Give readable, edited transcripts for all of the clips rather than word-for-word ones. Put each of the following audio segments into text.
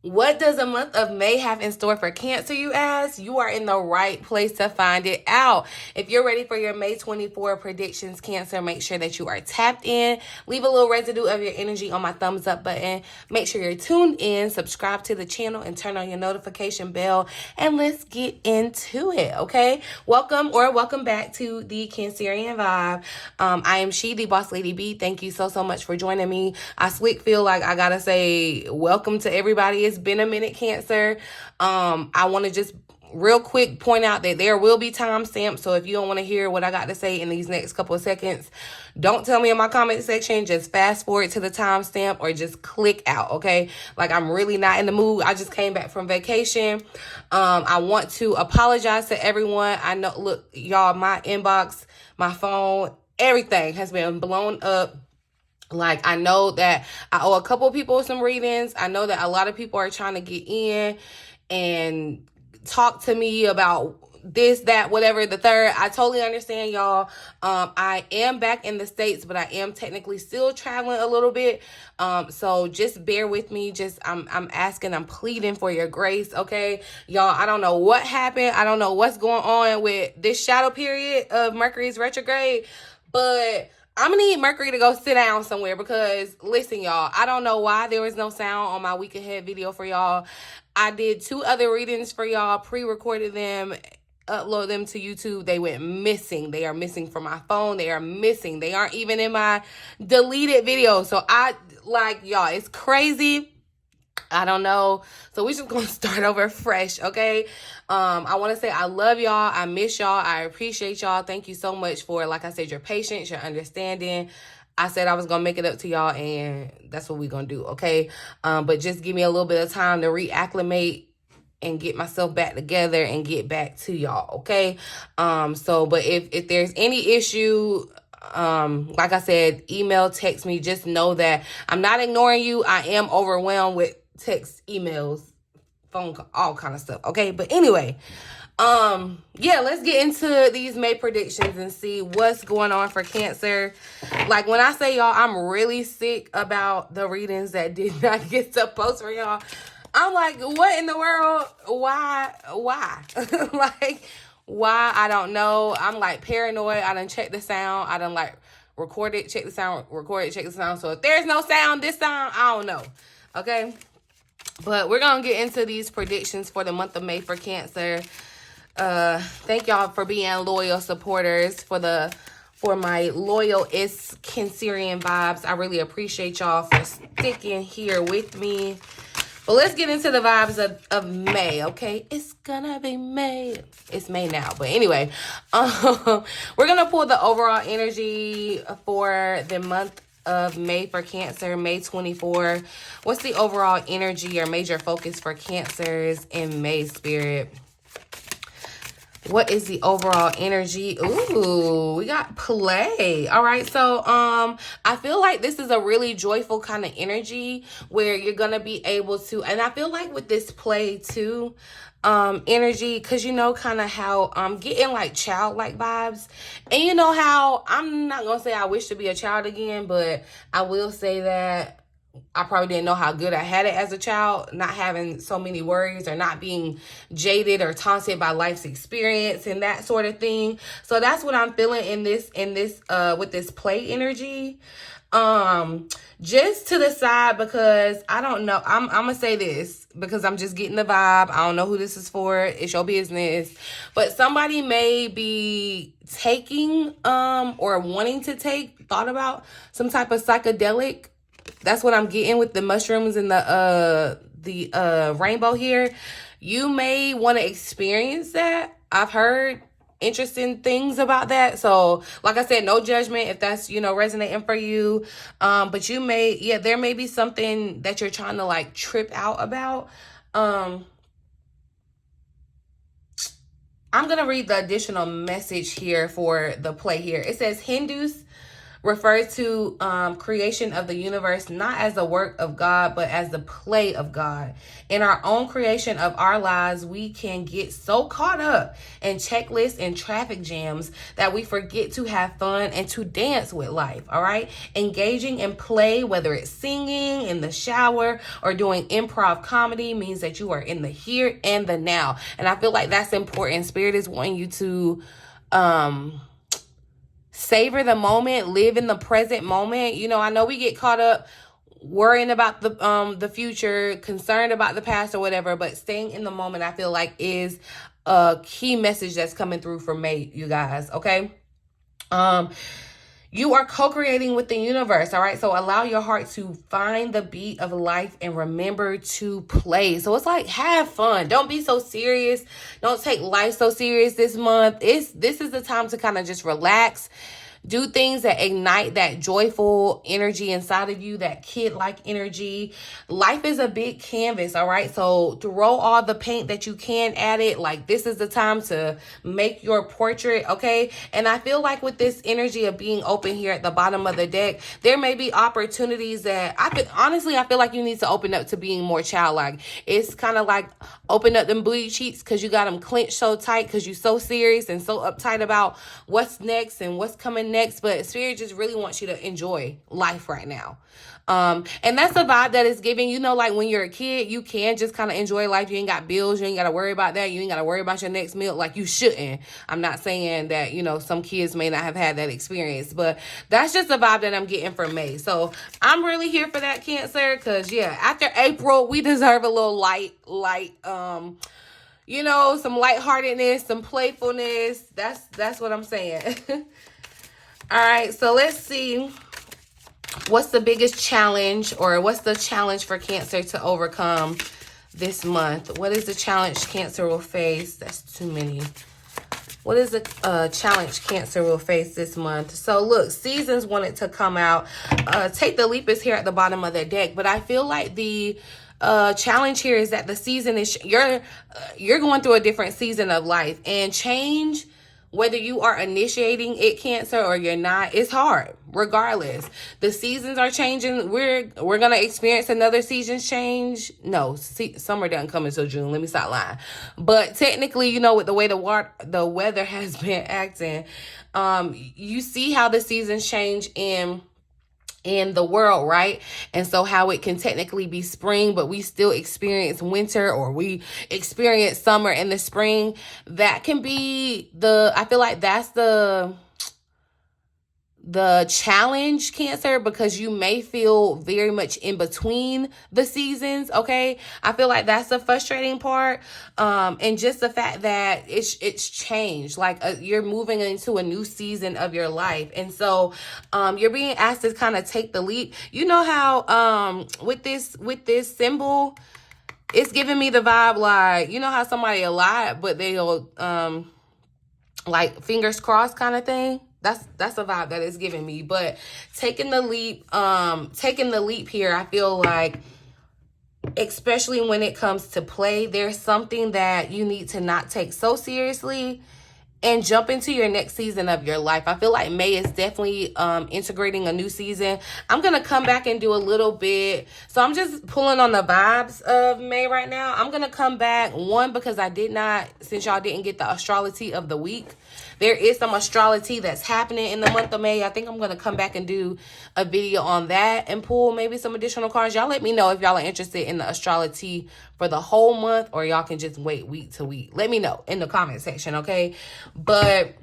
What does the month of May have in store for Cancer, you ask? You are in the right place to find it out. If you're ready for your May 24 predictions, Cancer, make sure that you are tapped in. Leave a little residue of your energy on my thumbs up button. Make sure you're tuned in, subscribe to the channel, and turn on your notification bell. And let's get into it, okay? Welcome back to the Cancerian Vibe. I am she, the boss lady B. Thank you so much for joining me. I feel like I gotta say welcome to everybody. It's been a minute, Cancer. I want to just real quick point out that there will be timestamps. So if you don't want to hear what I got to say in these next couple of seconds, don't tell me in my comment section. Just fast forward to the timestamp or just click out, okay? Like, I'm really not in the mood. I just came back from vacation. I want to apologize to everyone. I know, look, y'all, my inbox, my phone, everything has been blown up. Like, I know that I owe a couple people some readings. I know that a lot of people are trying to get in and talk to me about this, that, whatever, the third. I totally understand, y'all. I am back in the States, but I am technically still traveling a little bit. So just bear with me. I'm asking, I'm pleading for your grace, okay? Y'all, I don't know what happened. I don't know what's going on with this shadow period of Mercury's retrograde, but I'm going to need Mercury to go sit down somewhere because, listen, y'all, I don't know why there was no sound on my week ahead video for y'all. I did 2 other readings for y'all, pre-recorded them, upload them to YouTube. They went missing. They are missing from my phone. They are missing. They aren't even in my deleted video. So y'all, it's crazy. I don't know. So we just gonna start over fresh, okay? I want to say I love y'all. I miss y'all. I appreciate y'all. Thank you so much for, like I said, your patience, your understanding. I said I was gonna make it up to y'all, and that's what we gonna do, okay? But just give me a little bit of time to reacclimate and get myself back together and get back to y'all, okay? But if there's any issue, like I said, email, text me. Just know that I'm not ignoring you. I am overwhelmed with text, emails, phone call, all kind of stuff, okay? But anyway, yeah, let's get into these May predictions and see what's going on for Cancer. Like, when I say, y'all, I'm really sick about the readings that did not get to post for y'all. I'm like, what in the world? Why? Like, why? I don't know. I'm like paranoid. I done checked the sound. I done like record it, check the sound, record it, check the sound. So if there's no sound this time, I don't know, okay? But we're going to get into these predictions for the month of May for Cancer. Thank y'all for being loyal supporters, for my loyalist Cancerian vibes. I really appreciate y'all for sticking here with me. But let's get into the vibes of May, okay? It's gonna be May. It's May now. But anyway, we're going to pull the overall energy for the month of May for Cancer, May 24. What's the overall energy or major focus for Cancers in May, Spirit? What is the overall energy? Ooh, we got play. All right, so I feel like this is a really joyful kind of energy where you're gonna be able to, and I feel like with this play too, energy, because you know kind of how I'm getting like childlike vibes. And you know how I'm not gonna say I wish to be a child again, but I will say that I probably didn't know how good I had it as a child, not having so many worries or not being jaded or taunted by life's experience and that sort of thing. So that's what I'm feeling in this with this play energy. Just to the side, because I don't know, I'm gonna say this because I'm just getting the vibe. I don't know who this is for. It's your business. But somebody may be taking or wanting to take, thought about some type of psychedelic. That's what I'm getting with the mushrooms and the rainbow here. You may want to experience that. I've heard interesting things about that. So like I said, no judgment if that's, you know, resonating for you. But you may, yeah, there may be something that you're trying to like trip out about. I'm going to read the additional message here for the play here. It says Hindus refers to creation of the universe, not as a work of God, but as the play of God. In our own creation of our lives, we can get so caught up in checklists and traffic jams that we forget to have fun and to dance with life, all right? Engaging in play, whether it's singing, in the shower, or doing improv comedy, means that you are in the here and the now. And I feel like that's important. Spirit is wanting you to savor the moment, live in the present moment. You know, I know we get caught up worrying about the future, concerned about the past or whatever, but staying in the moment, I feel like, is a key message that's coming through for May, you guys, okay? You are co-creating with the universe, all right? So allow your heart to find the beat of life and remember to play. So it's like, have fun. Don't be so serious. Don't take life so serious this month. This is the time to kind of just relax. Do things that ignite that joyful energy inside of you, that kid-like energy. Life is a big canvas, all right? So throw all the paint that you can at it. Like, this is the time to make your portrait, okay? And I feel like with this energy of being open here at the bottom of the deck, there may be opportunities that honestly, I feel like you need to open up to being more childlike. It's kind of like open up them booty cheeks because you got them clenched so tight because you're so serious and so uptight about what's next and what's coming next. But Spirit just really wants you to enjoy life right now. And that's the vibe that it's giving. You know, like when you're a kid, you can just kind of enjoy life. You ain't got bills. You ain't got to worry about that. You ain't got to worry about your next meal. Like, you shouldn't. I'm not saying that, you know, some kids may not have had that experience, but that's just the vibe that I'm getting from May. So I'm really here for that, Cancer, because, yeah, after April, we deserve a little light, you know, some lightheartedness, some playfulness. That's what I'm saying. All right, so let's see what's the biggest challenge, or what's the challenge for Cancer to overcome this month. What is the challenge Cancer will face? That's too many. What is the challenge Cancer will face this month? So look, seasons wanted to come out. Take the Leap is here at the bottom of the deck, but I feel like the challenge here is that the season is you're going through a different season of life, and change, whether you are initiating it, Cancer, or you're not, it's hard. Regardless, the seasons are changing. We're gonna experience another season change. No, summer doesn't come until June. Let me stop lying. But technically, you know, with the way the weather has been acting, you see how the seasons change in the world, right? And so how it can technically be spring, but we still experience winter, or we experience summer in the spring. That can be I feel like that's the challenge, Cancer, because you may feel very much in between the seasons, okay? I feel like that's the frustrating part. And just the fact that it's changed, like you're moving into a new season of your life. And so you're being asked to kind of take the leap. You know how with this symbol, it's giving me the vibe like, you know how somebody a lot, but they'll like fingers crossed kind of thing. That's a vibe that it's giving me. But taking the leap here, I feel like, especially when it comes to play, there's something that you need to not take so seriously and jump into your next season of your life. I feel like May is definitely integrating a new season. I'm going to come back and do a little bit. So I'm just pulling on the vibes of May right now. I'm going to come back, one, because since y'all didn't get the astrology of the week, there is some astrology that's happening in the month of May. I think I'm going to come back and do a video on that and pull maybe some additional cards. Y'all let me know if y'all are interested in the astrology for the whole month, or y'all can just wait week to week. Let me know in the comment section, okay? But,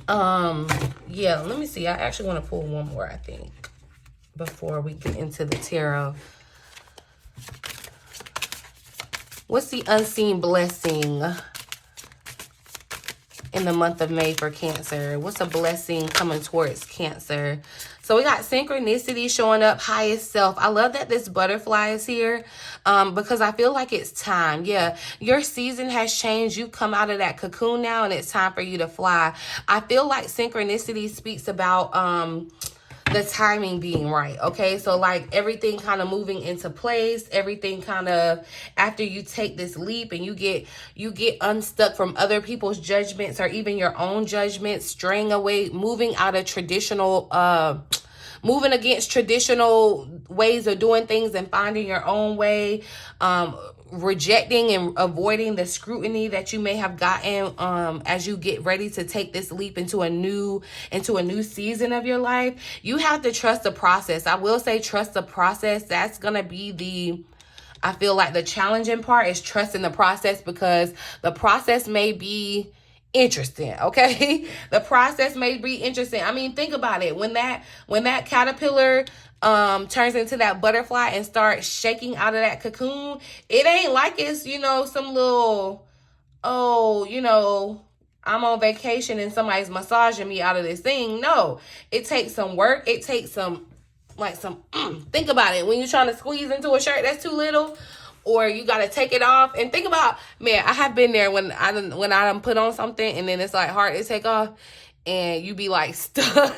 yeah, let me see. I actually want to pull one more, I think, before we get into the tarot. What's the unseen blessing in the month of May for Cancer? What's a blessing coming towards Cancer? So we got synchronicity showing up, highest self. I love that this butterfly is here because I feel like it's time. Yeah, your season has changed. You've come out of that cocoon now, and it's time for you to fly. I feel like synchronicity speaks about the timing being right, okay? So like everything kind of moving into place, everything kind of, after you take this leap and you get unstuck from other people's judgments or even your own judgments, straying away, moving out of traditional, moving against traditional ways of doing things and finding your own way, rejecting and avoiding the scrutiny that you may have gotten as you get ready to take this leap into a new season of your life. You have to trust the process. I will say trust the process. That's gonna be I feel like the challenging part is trusting the process, because the process may be interesting, okay? The process may be interesting. I mean, think about it. When that caterpillar turns into that butterfly and starts shaking out of that cocoon, it ain't like it's, some little, I'm on vacation and somebody's massaging me out of this thing. No, it takes some work. It takes think about it. When you're trying to squeeze into a shirt that's too little, or you got to take it off, and think about, man, I have been there when I done put on something and then it's like hard to take off and you be like stuck.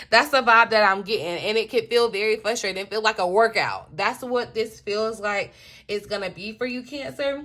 That's the vibe that I'm getting, and it can feel very frustrating, feel like a workout. That's what this feels like it's going to be for you, Cancer.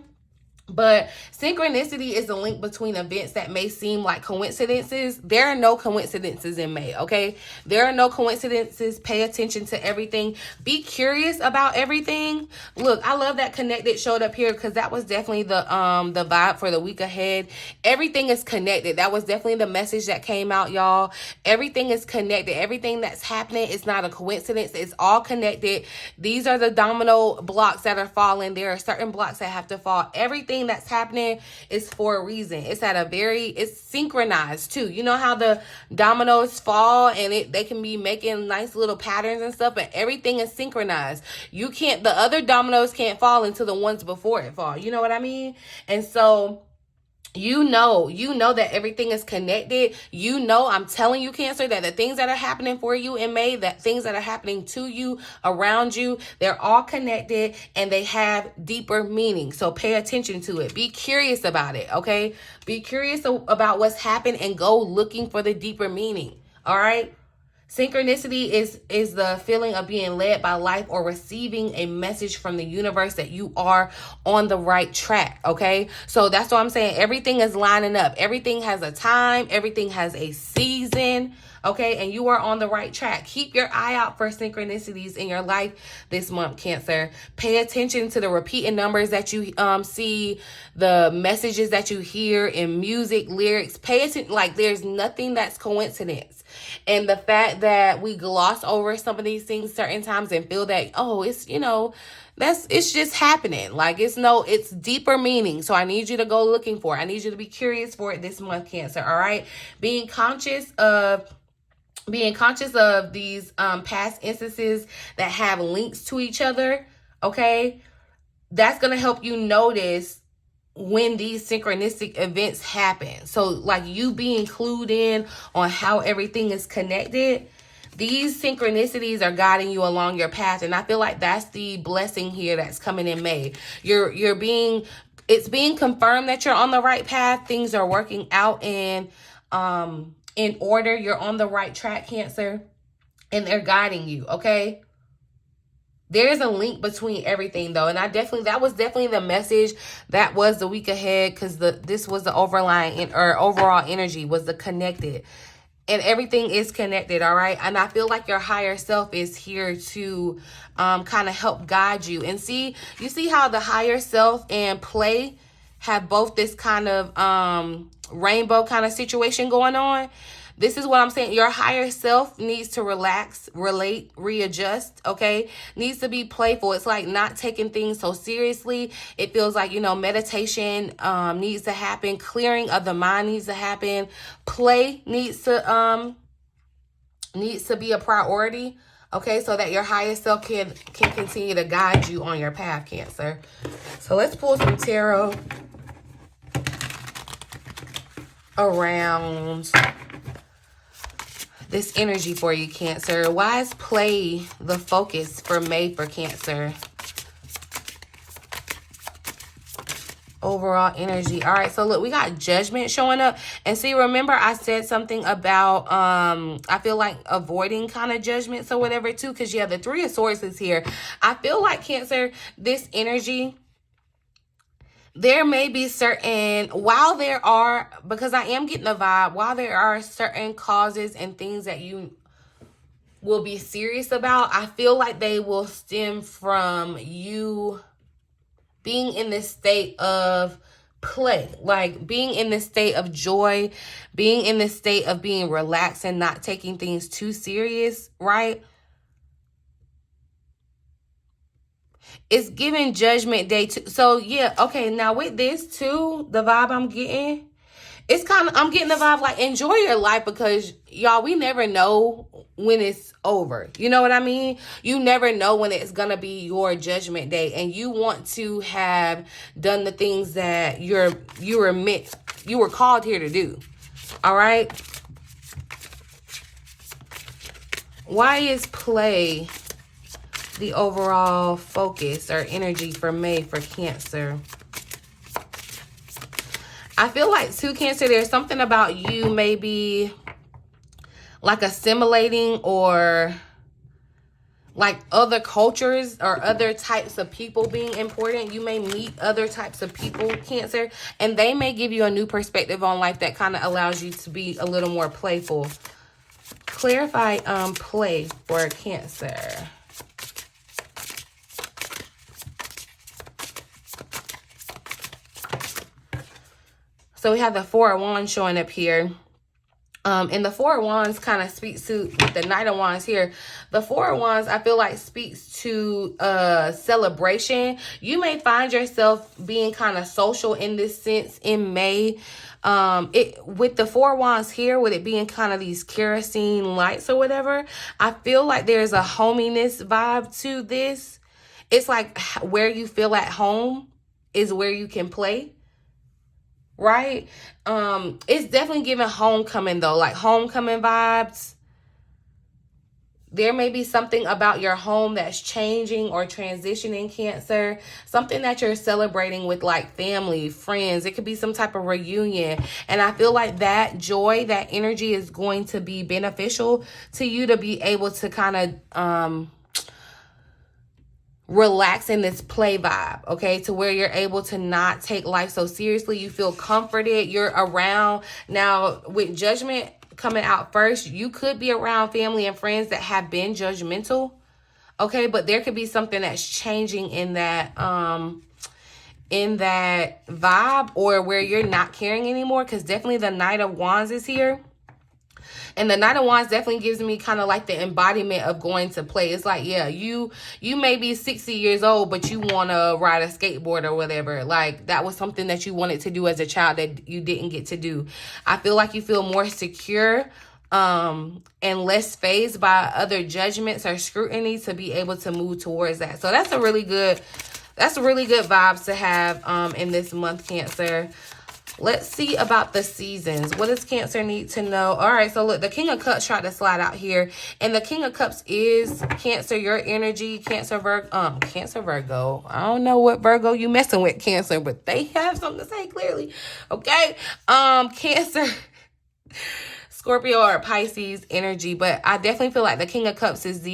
But synchronicity is a link between events that may seem like coincidences. There are no coincidences in May, okay? There are no coincidences. Pay attention to everything. Be curious about everything. Look, I love that connected showed up here, because that was definitely the vibe for the week ahead. Everything is connected. That was definitely the message that came out, y'all. Everything is connected. Everything that's happening is not a coincidence. It's all connected. These are the domino blocks that are falling. There are certain blocks that have to fall. Everything that's happening is for a reason. It's synchronized too. You know how the dominoes fall and they can be making nice little patterns and stuff, but everything is synchronized. The other dominoes can't fall until the ones before it fall. You know what I mean? And so you know that everything is connected. I'm telling you, Cancer, that the things that are happening for you in May, that things that are happening to you, around you, they're all connected and they have deeper meaning. So pay attention to it. Be curious about it, okay? Be curious about what's happened and go looking for the deeper meaning, all right? Synchronicity is the feeling of being led by life or receiving a message from the universe that you are on the right track, okay? So that's what I'm saying. Everything is lining up. Everything has a time. Everything has a season, okay? And you are on the right track. Keep your eye out for synchronicities in your life this month, Cancer. Pay attention to the repeating numbers that you see, the messages that you hear in music, lyrics. Pay attention. Like, there's nothing that's coincidence. And the fact that we gloss over some of these things certain times and feel that, oh, it's, it's just happening. Like, it's deeper meaning. So I need you to go looking for it. I need you to be curious for it this month, Cancer. All right. Being conscious of these past instances that have links to each other. Okay. That's going to help you notice when these synchronistic events happen. So like you being clued in on how everything is connected, these synchronicities are guiding you along your path. And I feel like that's the blessing here that's coming in May. It's being confirmed that you're on the right path. Things are working out in order. You're on the right track, Cancer, and they're guiding you. Okay. There's a link between everything, though, and that was definitely the message that was the week ahead, because this was the overall energy was the connected, and everything is connected, all right? And I feel like your higher self is here to kind of help guide you. And you see how the higher self and play have both this kind of rainbow kind of situation going on. This is what I'm saying. Your higher self needs to relax, relate, readjust, okay? Needs to be playful. It's like not taking things so seriously. It feels like, meditation needs to happen. Clearing of the mind needs to happen. Play needs to be a priority, okay? So that your higher self can continue to guide you on your path, Cancer. So let's pull some tarot around this energy for you, Cancer. Why is play the focus for May for Cancer? overall energy. All right, so look, we got Judgment showing up. And see, remember I said something about I feel like avoiding kind of judgments or whatever too, because yeah, the Three of Swords is here. I feel like Cancer, this energy, there may be certain, while there are, because I am getting the vibe, while there are certain causes and things that you will be serious about, I feel like they will stem from you being in this state of play, like being in this state of joy, being in this state of being relaxed and not taking things too serious, right? It's giving Judgment Day too. So yeah, okay, now with this too, the vibe I'm getting, it's kind of, I'm getting the vibe like enjoy your life, because y'all, we never know when it's over. You know what I mean? You never know when it's going to be your Judgment Day, and you want to have done the things that you were called here to do. All right? Why is play the overall focus or energy for May for Cancer? I feel like too, Cancer, there's something about you maybe like assimilating or like other cultures or other types of people being important. You may meet other types of people, Cancer, and they may give you a new perspective on life that kind of allows you to be a little more playful. Clarify play for Cancer. So we have the Four of Wands showing up here. And the Four of Wands kind of speaks to, with the Knight of Wands here, the Four of Wands, I feel like speaks to celebration. You may find yourself being kind of social in this sense in May. With the Four of Wands here, with it being kind of these kerosene lights or whatever, I feel like there's a hominess vibe to this. It's like where you feel at home is where you can play. Right? It's definitely giving homecoming though, like homecoming vibes. There may be something about your home that's changing or transitioning, Cancer. Something that you're celebrating with like family, friends. It could be some type of reunion. And I feel like that joy, that energy is going to be beneficial to you to be able to kind of relax in this play vibe, okay, to where you're able to not take life so seriously. You feel comforted, you're around. Now with Judgment coming out first, you could be around family and friends that have been judgmental, okay, but there could be something that's changing in that vibe, or where you're not caring anymore, because definitely the Knight of Wands is here. And the Knight of Wands definitely gives me kind of like the embodiment of going to play. It's like, yeah, you may be 60 years old, but you want to ride a skateboard or whatever. Like, that was something that you wanted to do as a child that you didn't get to do. I feel like you feel more secure and less fazed by other judgments or scrutiny to be able to move towards that. So that's a really good vibes to have in this month, Cancer. Let's see about the seasons. What does Cancer need to know? All right, so look, the King of Cups tried to slide out here. And the King of Cups is Cancer, your energy, Cancer, Virgo. I don't know what Virgo you messing with, Cancer, but they have something to say clearly. Okay? Cancer, Scorpio or Pisces energy. But I definitely feel like the King of Cups is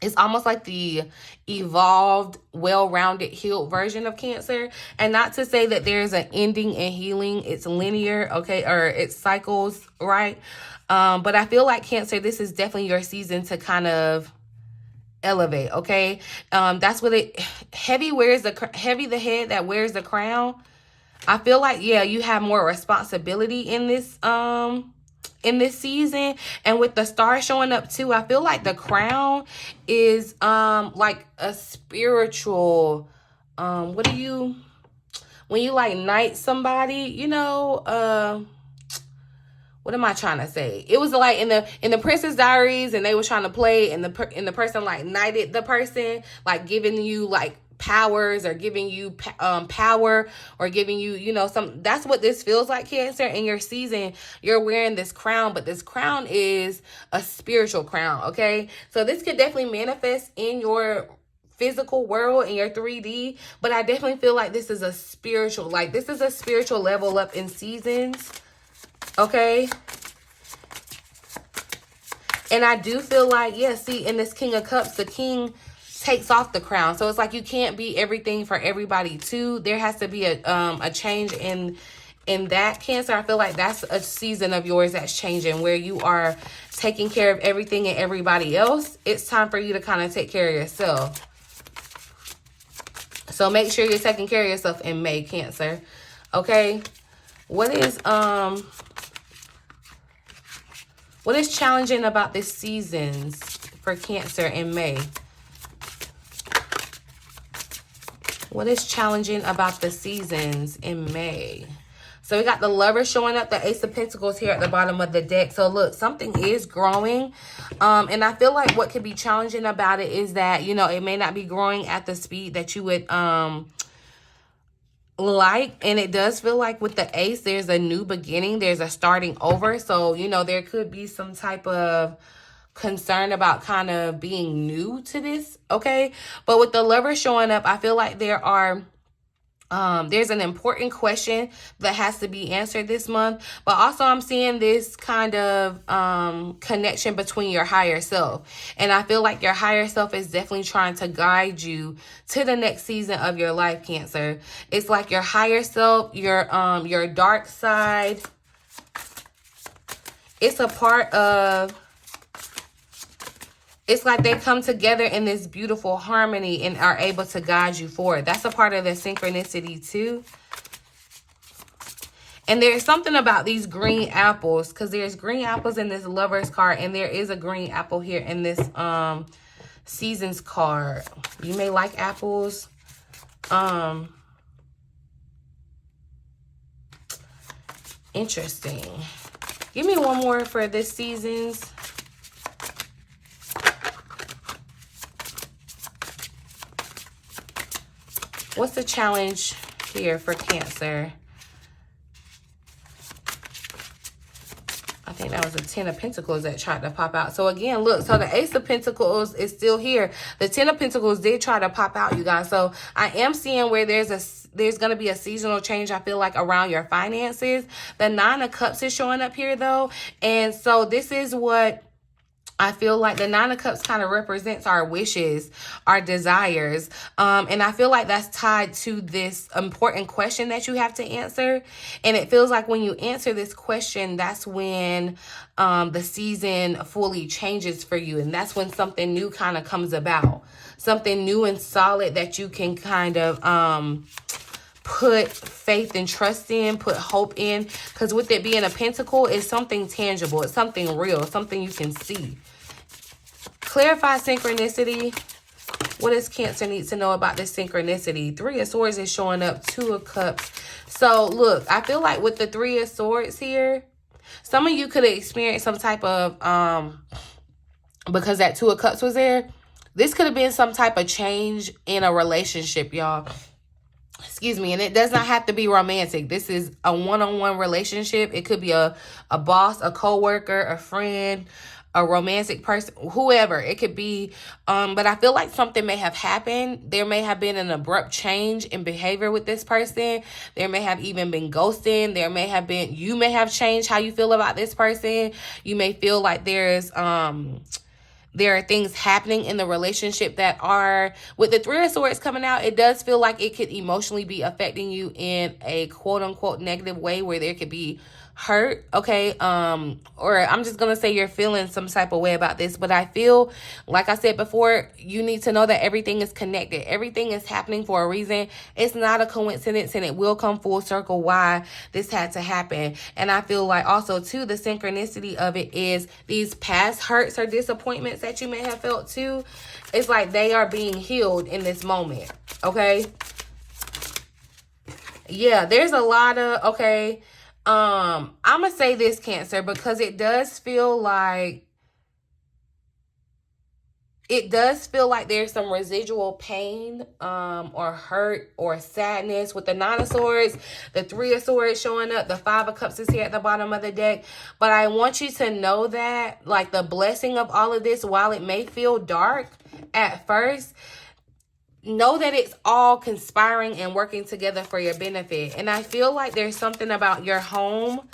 it's almost like the evolved, well-rounded, healed version of Cancer. And not to say that there's an ending and healing. It's linear, okay, or it's cycles, right? But I feel like Cancer, this is definitely your season to kind of elevate, okay? That's what heavy the head that wears the crown. I feel like, yeah, you have more responsibility in this season. And with the star showing up too, I feel like the crown is like a spiritual when you like knight somebody, you know, what am I trying to say? It was like in the Princess Diaries, and they were trying to play, and the person like knighted the person, like giving you like powers, or giving you power, or giving you, you know, some. That's what this feels like, Cancer. In your season, you're wearing this crown, but this crown is a spiritual crown, okay? So this could definitely manifest in your physical world, in your 3D, but I definitely feel like this is a spiritual, like this is a spiritual level up in seasons, okay? And I do feel like, yeah, see, in this King of Cups, the king takes off the crown. So it's like you can't be everything for everybody too. There has to be a change in that, Cancer. I feel like that's a season of yours that's changing, where you are taking care of everything and everybody else. It's time for you to kind of take care of yourself. So make sure you're taking care of yourself in May, Cancer. Okay? What is challenging about this seasons for Cancer in May? What is challenging about the seasons in May? So we got the Lover showing up, the Ace of Pentacles here at the bottom of the deck. So look, something is growing. And I feel like what could be challenging about it is that, you know, it may not be growing at the speed that you would like. And it does feel like with the Ace, there's a new beginning. There's a starting over. So, you know, there could be some type of concern about kind of being new to this, okay? But with the Lover showing up, I feel like there are there's an important question that has to be answered this month. But also I'm seeing this kind of connection between your higher self. And I feel like your higher self is definitely trying to guide you to the next season of your life, Cancer. It's like your higher self, your dark side. It's a part of, it's like they come together in this beautiful harmony and are able to guide you forward. That's a part of the synchronicity too. And there's something about these green apples, because there's green apples in this Lover's card, and there is a green apple here in this Seasons card. You may like apples. Interesting. Give me one more for this Seasons. What's the challenge here for Cancer? I think that was a 10 of Pentacles that tried to pop out. So again, look, so the Ace of Pentacles is still here. The 10 of Pentacles did try to pop out, you guys. So I am seeing where there's going to be a seasonal change, I feel like, around your finances. The 9 of Cups is showing up here, though. And so this is what I feel like the 9 of Cups kind of represents our wishes, our desires. And I feel like that's tied to this important question that you have to answer. And it feels like when you answer this question, that's when the season fully changes for you. And that's when something new kind of comes about. Something new and solid that you can kind of put faith and trust in, put hope in. Because with it being a pentacle, it's something tangible. It's something real, something you can see. Clarify synchronicity. What does Cancer need to know about this synchronicity? 3 of Swords is showing up, 2 of Cups. So look, I feel like with the 3 of Swords here, some of you could have experienced some type of, because that 2 of Cups was there, this could have been some type of change in a relationship, y'all. Excuse me. And it does not have to be romantic. This is a one-on-one relationship. It could be a boss, a co-worker, a friend, a romantic person, whoever it could be. But I feel like something may have happened. There may have been an abrupt change in behavior with this person. There may have even been ghosting. There may have been, you may have changed how you feel about this person. You may feel like there are things happening in the relationship that are, with the 3 of Swords coming out, it does feel like it could emotionally be affecting you in a quote unquote negative way, where there could be hurt, okay? Or I'm just gonna say you're feeling some type of way about this. But I feel, like I said before, you need to know that everything is connected. Everything is happening for a reason. It's not a coincidence, and it will come full circle why this had to happen. And I feel like also too, the synchronicity of it is these past hurts or disappointments that you may have felt too. It's like they are being healed in this moment, okay? Yeah, there's a lot of, okay, I'm gonna say this, Cancer, because it does feel like there's some residual pain or hurt or sadness with the 9 of Swords, the 3 of Swords showing up, the 5 of Cups is here at the bottom of the deck. But I want you to know that, like, the blessing of all of this, while it may feel dark at first, know that it's all conspiring and working together for your benefit. And I feel like there's something about your home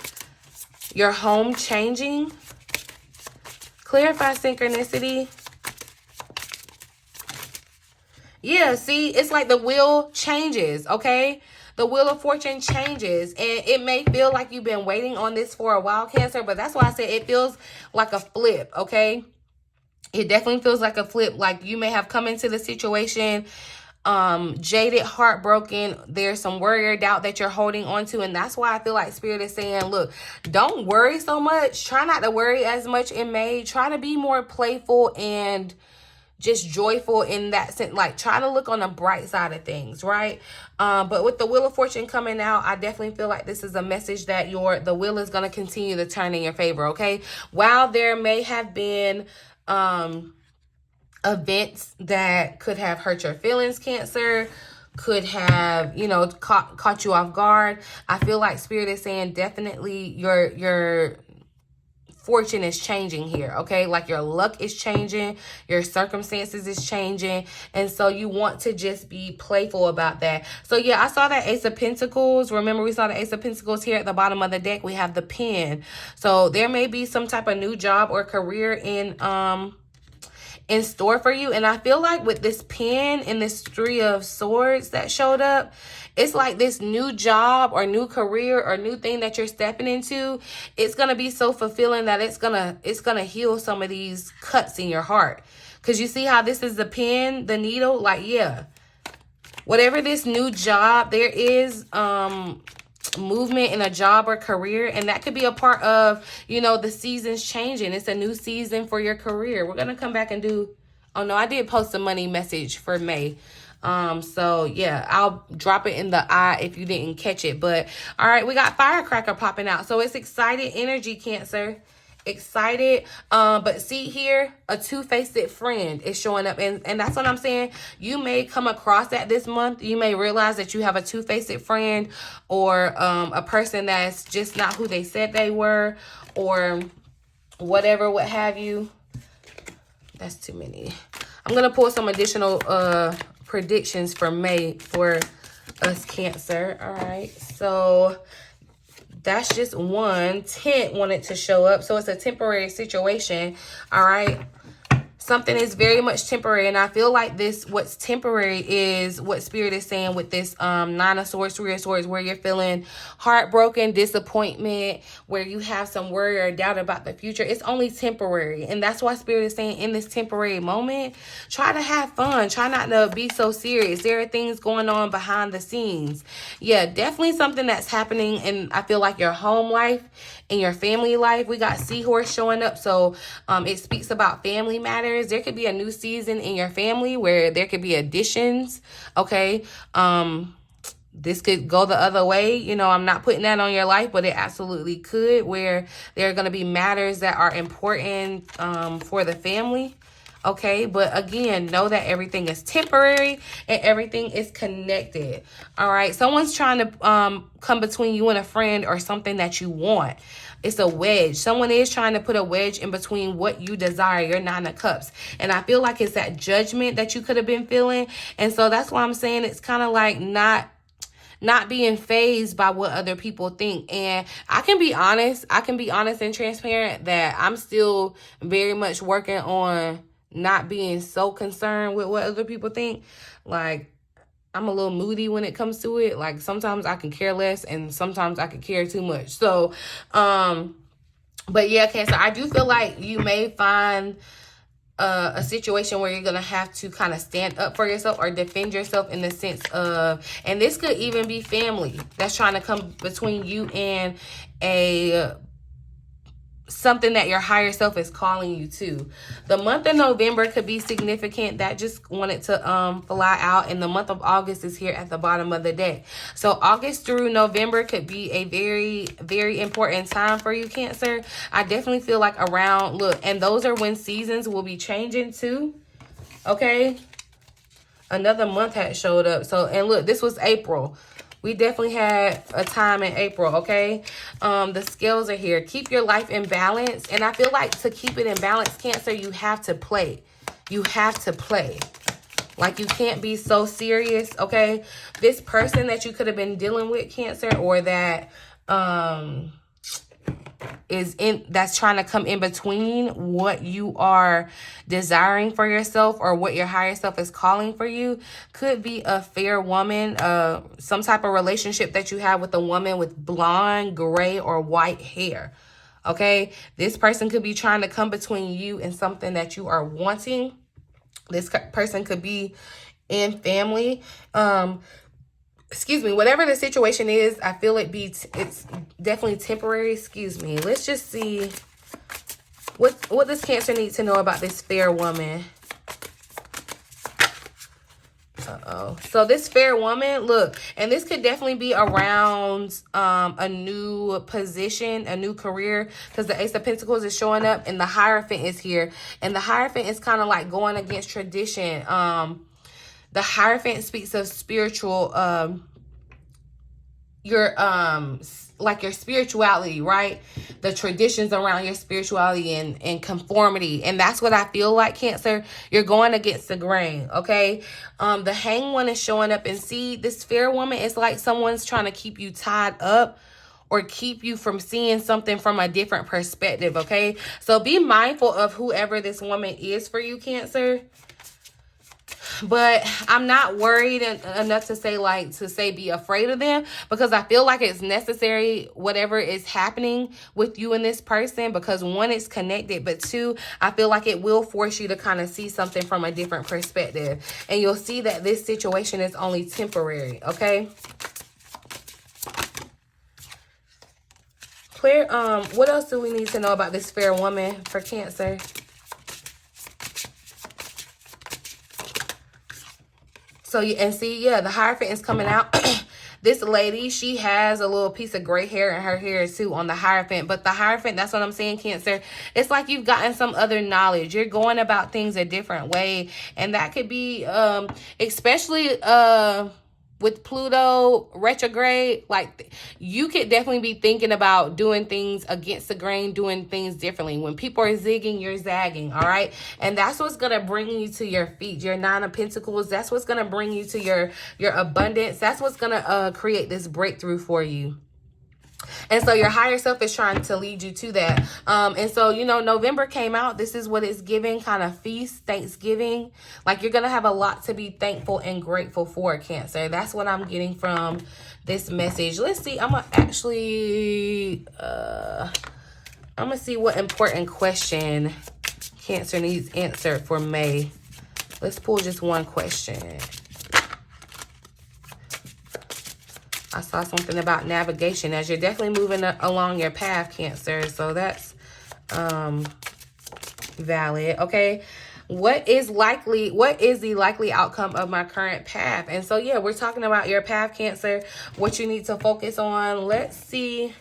changing. Clarify synchronicity. Yeah, see, it's like the wheel changes, okay? The wheel of fortune changes, and it may feel like you've been waiting on this for a while, Cancer, but that's why I said it feels like a flip, okay? It definitely feels like a flip. Like you may have come into the situation jaded, heartbroken. There's some worry or doubt that you're holding on to, and that's why I feel like Spirit is saying, look, don't worry so much. Try not to worry as much in May. Try to be more playful and just joyful in that sense. Like try to look on the bright side of things, right? But with the Wheel of Fortune coming out, I definitely feel like this is a message that the wheel is going to continue to turn in your favor, okay? While there may have been events that could have hurt your feelings, Cancer, could have, you know, caught you off guard, I feel like Spirit is saying definitely your fortune is changing here, okay? Like your luck is changing, your circumstances is changing, and so you want to just be playful about that. So yeah, I saw that Ace of Pentacles. Remember, we saw the Ace of Pentacles here at the bottom of the deck. We have the pen. So there may be some type of new job or career in store for you. And I feel like with this pen and this Three of Swords that showed up, it's like this new job or new career or new thing that you're stepping into, it's going to be so fulfilling that it's going to heal some of these cuts in your heart. Because you see how this is the pen, the needle, like, yeah, whatever this new job, there is movement in a job or career, and that could be a part of, you know, the seasons changing. It's a new season for your career. We're going to come back and do, oh no, I did post a money message for May. So yeah, I'll drop it in the eye if you didn't catch it. But all right, we got firecracker popping out. So it's excited energy, Cancer. Excited. But see here, a two-faced friend is showing up, and that's what I'm saying. You may come across that this month. You may realize that you have a two-faced friend, or a person that's just not who they said they were, or whatever, what have you. That's too many. I'm gonna pull some additional predictions for May for us, Cancer. All right, so that's just one. 10 wanted to show up, so it's a temporary situation. All right, something is very much temporary, and I feel like what's temporary is what Spirit is saying with this Nine of Swords, Three of Swords, where you're feeling heartbroken, disappointment, where you have some worry or doubt about the future. It's only temporary, and that's why Spirit is saying in this temporary moment, try to have fun. Try not to be so serious. There are things going on behind the scenes. Yeah, definitely something that's happening in, I feel like, your home life, in your family life. We got Seahorse showing up, so it speaks about family matters. There could be a new season in your family where there could be additions, okay? This could go the other way. You know, I'm not putting that on your life, but it absolutely could, where there are going to be matters that are important for the family, okay? But again, know that everything is temporary and everything is connected, all right? Someone's trying to come between you and a friend or something that you want. It's a wedge. Someone is trying to put a wedge in between what you desire, your Nine of Cups. And I feel like it's that judgment that you could have been feeling. And so that's why I'm saying it's kind of like not being fazed by what other people think. And I can be honest. I can be honest and transparent that I'm still very much working on not being so concerned with what other people think. Like, I'm a little moody when it comes to it. Like, sometimes I can care less and sometimes I can care too much. So, but yeah, Cancer, I do feel like you may find a situation where you're going to have to kind of stand up for yourself or defend yourself, in the sense of, and this could even be family that's trying to come between you and something that your higher self is calling you to. The month of November could be significant. That just wanted to fly out, and the month of August is here at the bottom of the deck. So August through November could be a very, very important time for you, Cancer. I definitely feel like around, look, and those are when seasons will be changing too, okay? Another month had showed up. So, and look, this was April. We definitely had a time in April, okay? The scales are here. Keep your life in balance. And I feel like to keep it in balance, Cancer, you have to play. You have to play. Like, you can't be so serious, okay? This person that you could have been dealing with, Cancer, or that that's trying to come in between what you are desiring for yourself or what your higher self is calling for you, could be a fair woman, some type of relationship that you have with a woman with blonde, gray, or white hair. Okay, this person could be trying to come between you and something that you are wanting. This person could be in family. Excuse me, whatever the situation is, I feel it's definitely temporary. Excuse me. Let's just see what does Cancer need to know about this fair woman. So this fair woman, look, and this could definitely be around a new position, a new career, because the Ace of Pentacles is showing up and the Hierophant is here. And the Hierophant is kind of like going against tradition. The Hierophant speaks of spiritual, like your spirituality, right? The traditions around your spirituality and conformity. And that's what I feel like, Cancer. You're going against the grain, okay? The Hanged One is showing up, and see, this fair woman is like someone's trying to keep you tied up or keep you from seeing something from a different perspective, okay? So be mindful of whoever this woman is for you, Cancer. But I'm not worried enough to say be afraid of them, because I feel like it's necessary, whatever is happening with you and this person, because one, it's connected, but two, I feel like it will force you to kind of see something from a different perspective. And you'll see that this situation is only temporary, okay? Clear. What else do we need to know about this fair woman for Cancer? So, and see, yeah, the Hierophant is coming out. This lady, she has a little piece of gray hair in her hair too on the Hierophant. But the Hierophant, that's what I'm saying, Cancer. It's like you've gotten some other knowledge. You're going about things a different way. And that could be, especially with Pluto retrograde, like, you could definitely be thinking about doing things against the grain, doing things differently. When people are zigging, you're zagging, all right? And that's what's going to bring you to your feet, your Nine of Pentacles. That's what's going to bring you to your abundance. That's what's going to create this breakthrough for you. And so your higher self is trying to lead you to that. And so, you know, November came out. This is what it's giving, kind of feast, Thanksgiving. Like, you're going to have a lot to be thankful and grateful for, Cancer. That's what I'm getting from this message. Let's see. I'm going to actually, I'm going to see what important question Cancer needs answered for May. Let's pull just one question. I saw something about navigation, as you're definitely moving along your path, Cancer. So that's valid. Okay. What is the likely outcome of my current path? And so, yeah, we're talking about your path, Cancer, what you need to focus on. Let's see.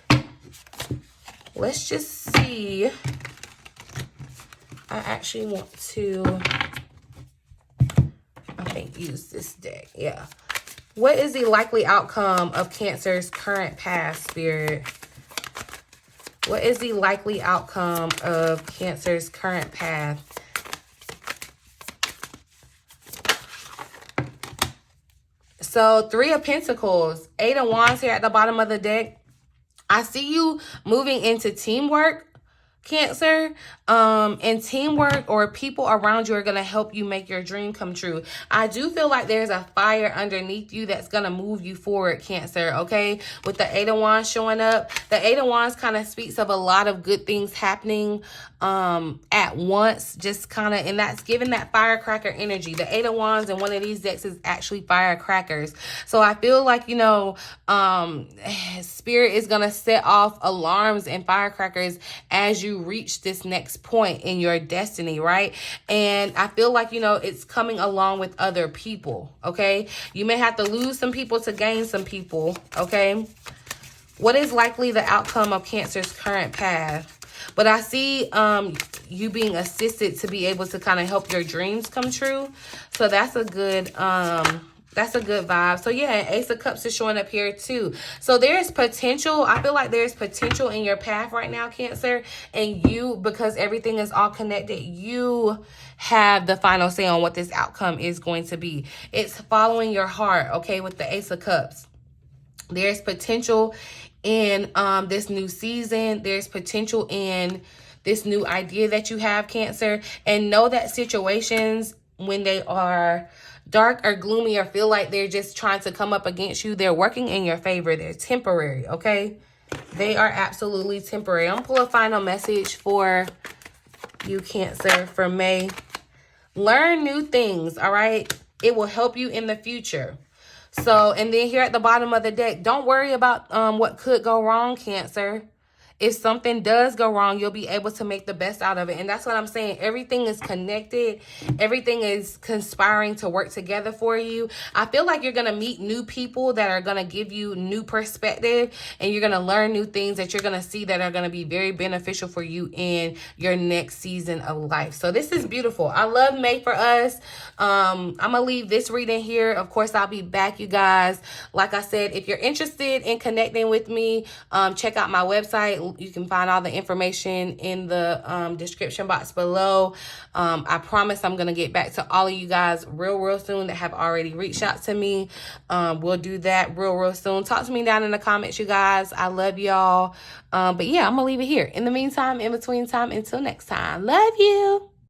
Let's just see. I actually want to, I think, use this deck. Yeah. What is the likely outcome of Cancer's current path, Spirit? What is the likely outcome of Cancer's current path? So, Three of Pentacles, Eight of Wands here at the bottom of the deck. I see you moving into teamwork, Cancer, and teamwork, or people around you are going to help you make your dream come true. I do feel like there's a fire underneath you that's going to move you forward, Cancer, okay? With the Eight of Wands showing up, the Eight of Wands kind of speaks of a lot of good things happening at once, just kind of, and that's giving that firecracker energy. The Eight of Wands in one of these decks is actually firecrackers. So I feel like, you know, Spirit is going to set off alarms and firecrackers as you reach this next point in your destiny, right? And I feel like, you know, it's coming along with other people, okay? You may have to lose some people to gain some people, okay? What is likely the outcome of Cancer's current path? But I see you being assisted to be able to kind of help your dreams come true. So that's a good That's a good vibe. So yeah, and Ace of Cups is showing up here too. So there's potential. I feel like there's potential in your path right now, Cancer. And you, because everything is all connected, you have the final say on what this outcome is going to be. It's following your heart, okay, with the Ace of Cups. There's potential in this new season. There's potential in this new idea that you have, Cancer. And know that situations, when they are dark or gloomy or feel like they're just trying to come up against you, they're working in your favor. They're temporary, okay? They are absolutely temporary. I'm going to pull a final message for you, Cancer, for May. Learn new things, all right? It will help you in the future. So, and then here at the bottom of the deck, don't worry about what could go wrong, Cancer. If something does go wrong, you'll be able to make the best out of it. And that's what I'm saying. Everything is connected. Everything is conspiring to work together for you. I feel like you're going to meet new people that are going to give you new perspective. And you're going to learn new things that you're going to see that are going to be very beneficial for you in your next season of life. So this is beautiful. I love May for us. I'm going to leave this reading here. Of course, I'll be back, you guys. Like I said, if you're interested in connecting with me, check out my website. You can find all the information in the description box below. I promise I'm going to get back to all of you guys real soon that have already reached out to me. We'll do that real soon. Talk to me down in the comments, you guys. I love y'all. But yeah, I'm going to leave it here. In the meantime, in between time, until next time. Love you.